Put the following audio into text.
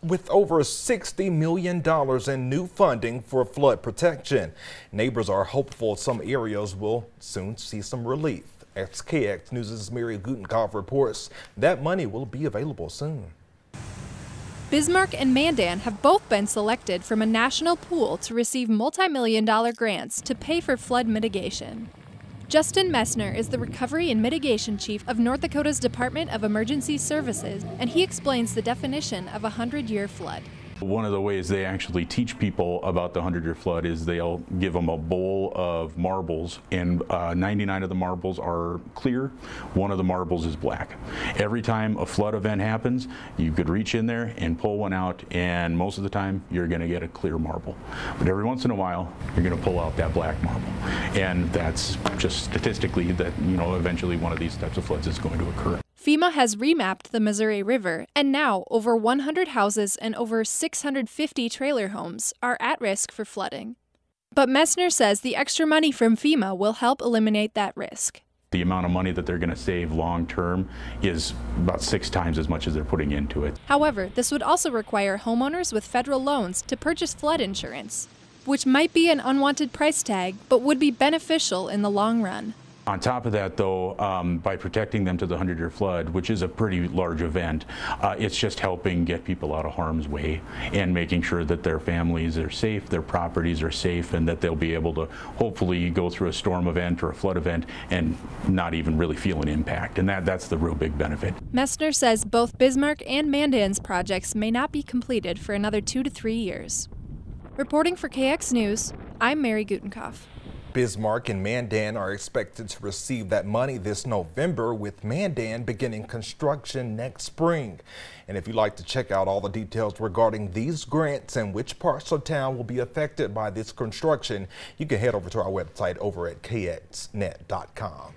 with over $60 million in new funding for flood protection. Neighbors are hopeful some areas will soon see some relief. XKX News' Mary Gutenkopf reports that money will be available soon. Bismarck and Mandan have both been selected from a national pool to receive multi-million-dollar grants to pay for flood mitigation. Justin Messner is the Recovery and Mitigation Chief of North Dakota's Department of Emergency Services, and he explains the definition of a 100-year flood. One of the ways they actually teach people about the 100-year flood is they'll give them a bowl of marbles, and 99 of the marbles are clear, one of the marbles is black. Every time a flood event happens, you could reach in there and pull one out, and most of the time you're going to get a clear marble. But every once in a while, you're going to pull out that black marble. And that's just statistically that, eventually one of these types of floods is going to occur. FEMA has remapped the Missouri River, and now over 100 houses and over 650 trailer homes are at risk for flooding. But Messner says the extra money from FEMA will help eliminate that risk. The amount of money that they're going to save long term is about 6 times as much as they're putting into it. However, this would also require homeowners with federal loans to purchase flood insurance, which might be an unwanted price tag, but would be beneficial in the long run. On top of that, though, by protecting them to the 100-year flood, which is a pretty large event, it's just helping get people out of harm's way and making sure that their families are safe, their properties are safe, and that they'll be able to hopefully go through a storm event or a flood event and not even really feel an impact. And that's the real big benefit. Messner says both Bismarck and Mandan's projects may not be completed for another 2 to 3 years. Reporting for KX News, I'm Mary Gutenkopf. Bismarck and Mandan are expected to receive that money this November, with Mandan beginning construction next spring. And if you'd like to check out all the details regarding these grants and which parts of town will be affected by this construction, you can head over to our website over at kxnet.com.